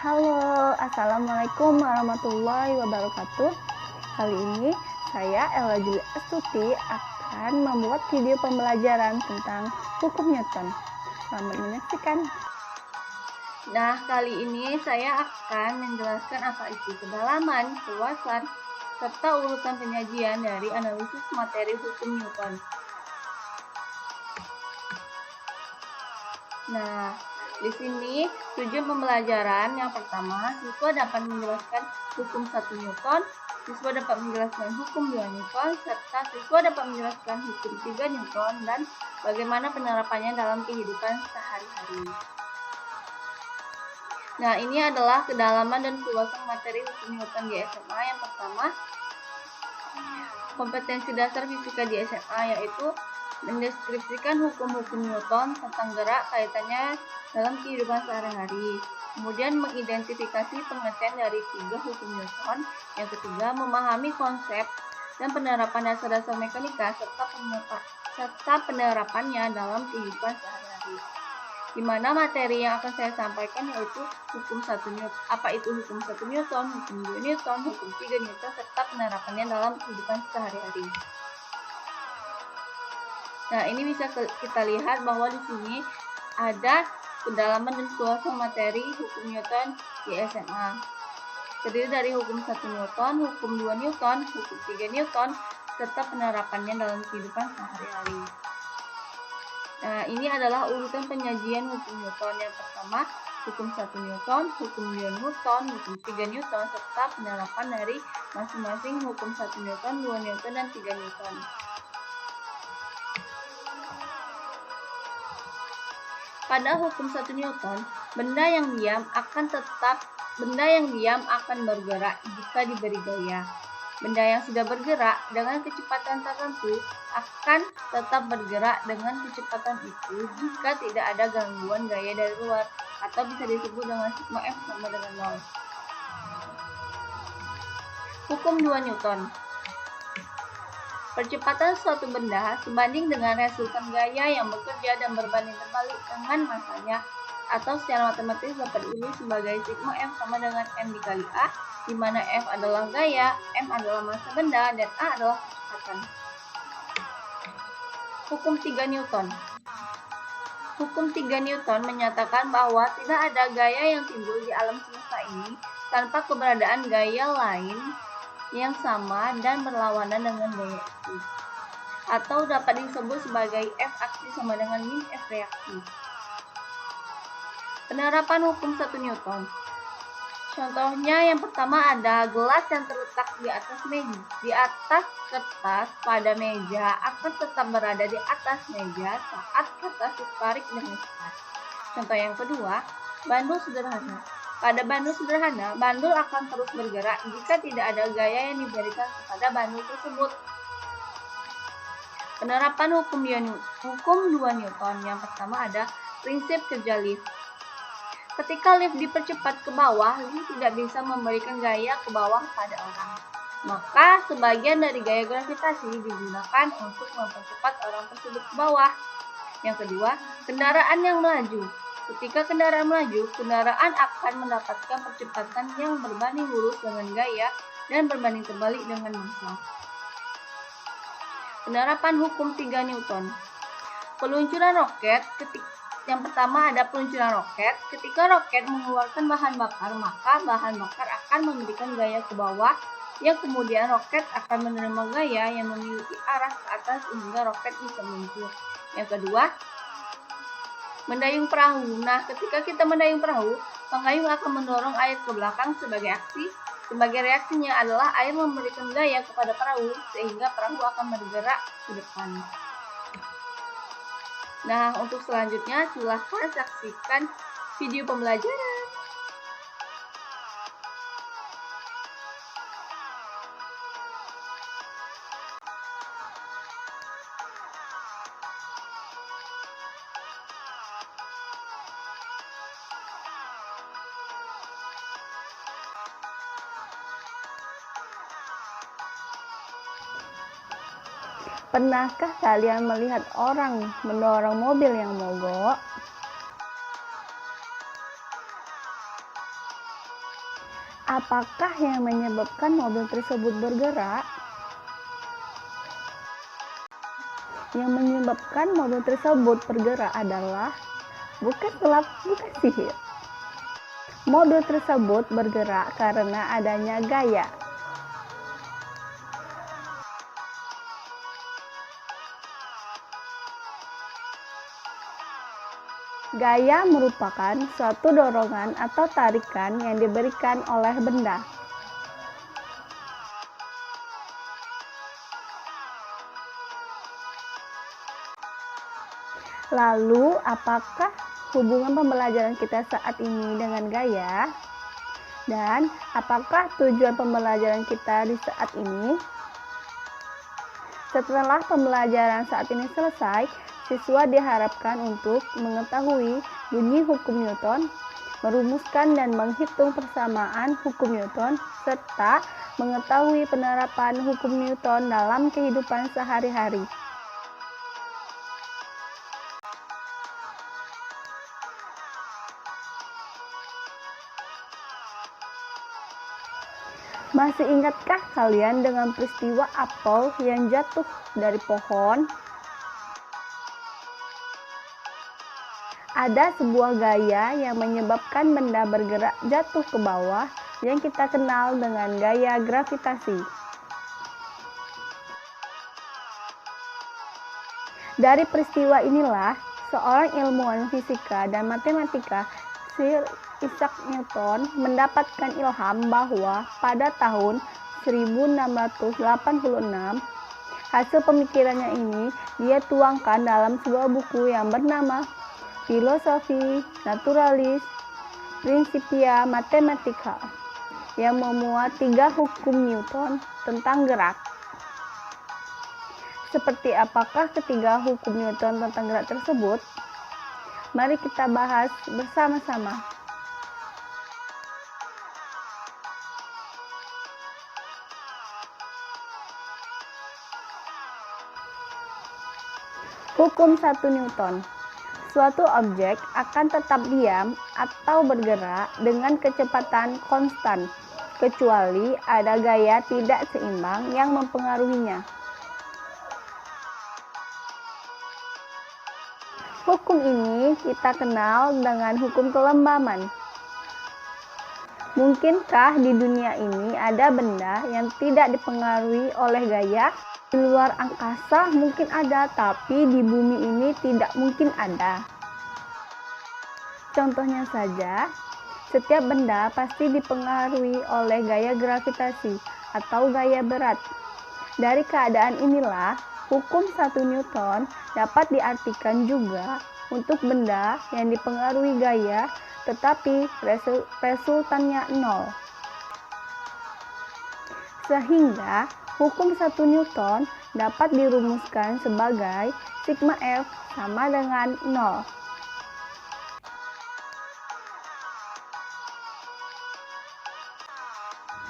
Halo, Assalamualaikum warahmatullahi wabarakatuh. Kali ini saya Ella Julia Astuti akan membuat video pembelajaran tentang hukum Newton. Selamat menyaksikan. Nah, kali ini saya akan menjelaskan apa itu kedalaman, keluasan, serta urutan penyajian dari analisis materi hukum Newton. Nah, di sini tujuan pembelajaran yang pertama, siswa dapat menjelaskan hukum 1 Newton, siswa dapat menjelaskan hukum 2 Newton, serta siswa dapat menjelaskan hukum 3 Newton dan bagaimana penerapannya dalam kehidupan sehari-hari. Nah, ini adalah kedalaman dan keluasan materi hukum Newton di SMA. Yang pertama, kompetensi dasar fisika di SMA, yaitu mendeskripsikan hukum-hukum Newton tentang gerak kaitannya dalam kehidupan sehari-hari. Kemudian mengidentifikasi pengertian dari 3 hukum Newton. Yang ketiga, memahami konsep dan penerapan dasar-dasar mekanika serta penerapannya dalam kehidupan sehari-hari. Di mana materi yang akan saya sampaikan yaitu hukum 1 Newton, apa itu hukum 1 Newton, hukum 2 Newton, hukum 3 Newton, serta penerapannya dalam kehidupan sehari-hari. Nah, ini bisa kita lihat bahwa di sini ada kedalaman dan keluasan materi hukum Newton di SMA. Terdiri dari hukum 1 Newton, hukum 2 Newton, hukum 3 Newton, serta penerapannya dalam kehidupan sehari-hari. Nah, ini adalah urutan penyajian hukum Newton. Yang pertama, hukum 1 Newton, hukum 2 Newton, hukum 3 Newton, serta penerapan dari masing-masing hukum 1 Newton, 2 Newton, dan 3 Newton. Pada hukum 1 Newton, benda yang diam akan bergerak jika diberi gaya. Benda yang sudah bergerak dengan kecepatan tertentu akan tetap bergerak dengan kecepatan itu jika tidak ada gangguan gaya dari luar, atau bisa disebut dengan sigma F sama dengan 0. Hukum 2 Newton. Percepatan suatu benda sebanding dengan resultan gaya yang bekerja dan berbanding terbalik dengan masanya, atau secara matematis dapat ditulis sebagai sigma F sama dengan M dikali A, di mana F adalah gaya, M adalah massa benda, dan A adalah kecepatan. Hukum 3 Newton. Hukum 3 Newton menyatakan bahwa tidak ada gaya yang timbul di alam semesta ini tanpa keberadaan gaya lain yang sama dan berlawanan dengan gaya itu, atau dapat disebut sebagai F aksi sama dengan min F reaksi. Penerapan hukum 1 Newton. Contohnya yang pertama ada gelas yang terletak di atas kertas pada meja akan tetap berada di atas meja saat kertas ditarik dengan cepat. Contoh yang kedua, bandul sederhana. Pada bandul sederhana, bandul akan terus bergerak jika tidak ada gaya yang diberikan kepada bandul tersebut. Penerapan hukum 2 Newton. Yang pertama ada prinsip kerja lift. Ketika lift dipercepat ke bawah, lift tidak bisa memberikan gaya ke bawah pada orang. Maka sebagian dari gaya gravitasi digunakan untuk mempercepat orang tersebut ke bawah. Yang kedua, kendaraan yang melaju. Ketika kendaraan melaju, kendaraan akan mendapatkan percepatan yang berbanding lurus dengan gaya dan berbanding terbalik dengan massa. Penerapan hukum 3 Newton. Peluncuran roket. Yang pertama ada peluncuran roket. Ketika roket mengeluarkan bahan bakar, maka bahan bakar akan memberikan gaya ke bawah, yang kemudian roket akan menerima gaya yang memiliki arah ke atas sehingga roket bisa meluncur. Yang kedua, mendayung perahu. Nah, ketika kita mendayung perahu, pengayung akan mendorong air ke belakang sebagai aksi. Sebagai reaksinya adalah air memberikan gaya kepada perahu sehingga perahu akan bergerak ke depan. Nah, untuk selanjutnya silahkan saksikan video pembelajaran. Pernahkah kalian melihat orang mendorong mobil yang mogok? Apakah yang menyebabkan mobil tersebut bergerak? Yang menyebabkan mobil tersebut bergerak adalah bukan sulap, bukan sihir. Mobil tersebut bergerak karena adanya gaya. Gaya merupakan suatu dorongan atau tarikan yang diberikan oleh benda. Lalu, apakah hubungan pembelajaran kita saat ini dengan gaya? Dan apakah tujuan pembelajaran kita di saat ini? Setelah pembelajaran saat ini selesai, siswa diharapkan untuk mengetahui bunyi hukum Newton, merumuskan dan menghitung persamaan hukum Newton, serta mengetahui penerapan hukum Newton dalam kehidupan sehari-hari. Masih ingatkah kalian dengan peristiwa apel yang jatuh dari pohon? Ada sebuah gaya yang menyebabkan benda bergerak jatuh ke bawah yang kita kenal dengan gaya gravitasi. Dari peristiwa inilah, seorang ilmuwan fisika dan matematika, Sir Isaac Newton, mendapatkan ilham bahwa pada tahun 1686, hasil pemikirannya ini dia tuangkan dalam sebuah buku yang bernama Philosophiae Naturalis Principia Mathematica, yang memuat 3 hukum Newton tentang gerak. Seperti apakah ketiga hukum Newton tentang gerak tersebut? Mari kita bahas bersama-sama. Hukum 1 Newton. Suatu objek akan tetap diam atau bergerak dengan kecepatan konstan, kecuali ada gaya tidak seimbang yang mempengaruhinya. Hukum ini kita kenal dengan hukum kelembaman. Mungkinkah di dunia ini ada benda yang tidak dipengaruhi oleh gaya? Di luar angkasa mungkin ada, tapi di bumi ini tidak mungkin ada. Contohnya saja, setiap benda pasti dipengaruhi oleh gaya gravitasi atau gaya berat. Dari keadaan inilah, hukum 1 Newton dapat diartikan juga untuk benda yang dipengaruhi gaya tetapi resultannya nol. Sehingga hukum 1 Newton dapat dirumuskan sebagai sigma F sama dengan 0.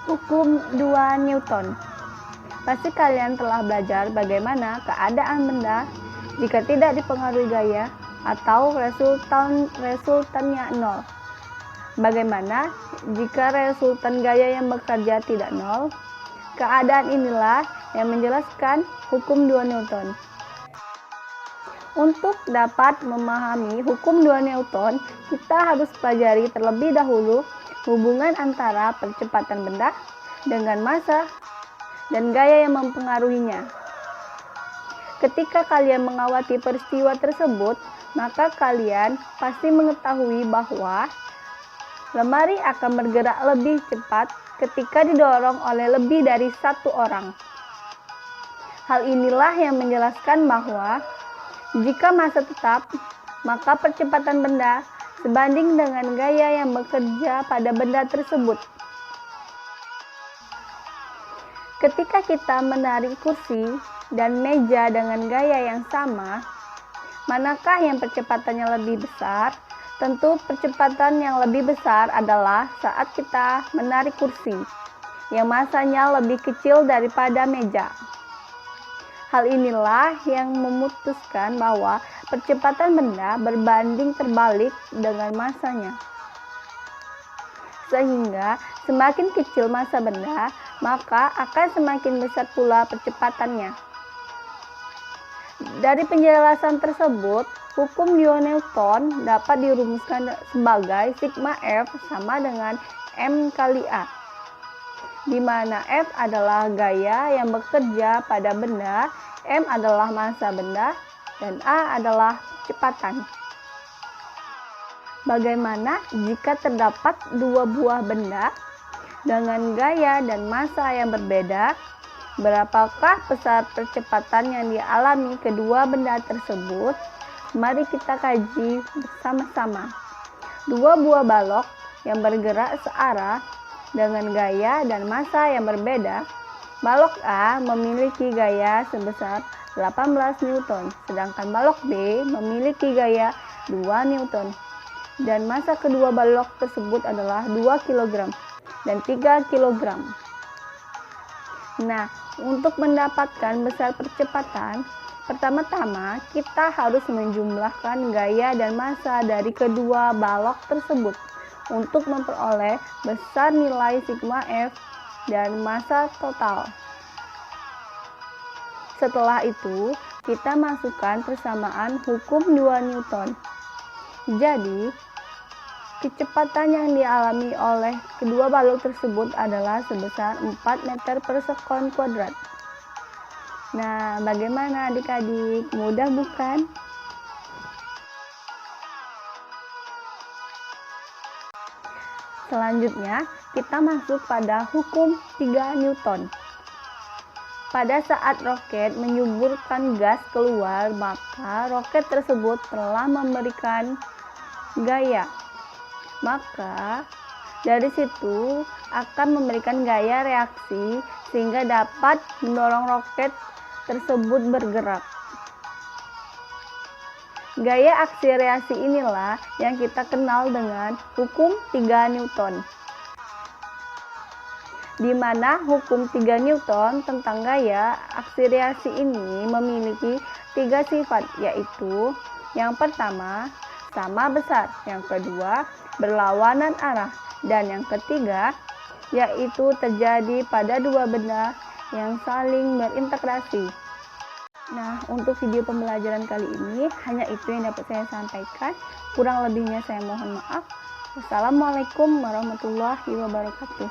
Hukum 2 Newton. Pasti kalian telah belajar bagaimana keadaan benda jika tidak dipengaruhi gaya atau resultannya 0. Bagaimana jika resultan gaya yang bekerja tidak 0? Keadaan inilah yang menjelaskan hukum 2 Newton. Untuk dapat memahami hukum 2 Newton, kita harus pelajari terlebih dahulu hubungan antara percepatan benda dengan massa dan gaya yang mempengaruhinya. Ketika kalian mengawati peristiwa tersebut, maka kalian pasti mengetahui bahwa lemari akan bergerak lebih cepat ketika didorong oleh lebih dari satu orang. Hal inilah yang menjelaskan bahwa jika massa tetap, maka percepatan benda sebanding dengan gaya yang bekerja pada benda tersebut. Ketika kita menarik kursi dan meja dengan gaya yang sama, manakah yang percepatannya lebih besar? Tentu percepatan yang lebih besar adalah saat kita menarik kursi, yang massanya lebih kecil daripada meja. Hal inilah yang memutuskan bahwa percepatan benda berbanding terbalik dengan massanya. Sehingga semakin kecil massa benda, maka akan semakin besar pula percepatannya. Dari penjelasan tersebut, hukum 2 Newton dapat dirumuskan sebagai sigma F sama dengan M kali A, di mana F adalah gaya yang bekerja pada benda, M adalah massa benda, dan A adalah kecepatan. Bagaimana jika terdapat dua buah benda dengan gaya dan massa yang berbeda? Berapakah besar percepatan yang dialami kedua benda tersebut? Mari kita kaji bersama-sama. Dua buah balok yang bergerak searah dengan gaya dan massa yang berbeda. Balok A memiliki gaya sebesar 18 Newton, sedangkan balok B memiliki gaya 2 Newton. Dan massa kedua balok tersebut adalah 2 kg dan 3 kg. Nah, untuk mendapatkan besar percepatan, pertama-tama kita harus menjumlahkan gaya dan massa dari kedua balok tersebut untuk memperoleh besar nilai sigma F dan massa total. Setelah itu, kita masukkan persamaan hukum 2 Newton. Jadi, kecepatan yang dialami oleh kedua balok tersebut adalah sebesar 4 meter per sekon kuadrat. Nah, bagaimana adik-adik? Mudah bukan? Selanjutnya, kita masuk pada hukum 3 Newton. Pada saat roket menyuburkan gas keluar, maka roket tersebut telah memberikan gaya. Maka dari situ akan memberikan gaya reaksi sehingga dapat mendorong roket tersebut bergerak. Gaya akselerasi inilah yang kita kenal dengan hukum 3 Newton. Di mana hukum 3 Newton tentang gaya akselerasi ini memiliki 3 sifat, yaitu yang pertama, sama besar, yang kedua, berlawanan arah, dan yang ketiga, yaitu terjadi pada dua benda yang saling berintegrasi. Nah, untuk video pembelajaran kali ini hanya itu yang dapat saya sampaikan. Kurang lebihnya saya mohon maaf. Wassalamualaikum warahmatullahi wabarakatuh.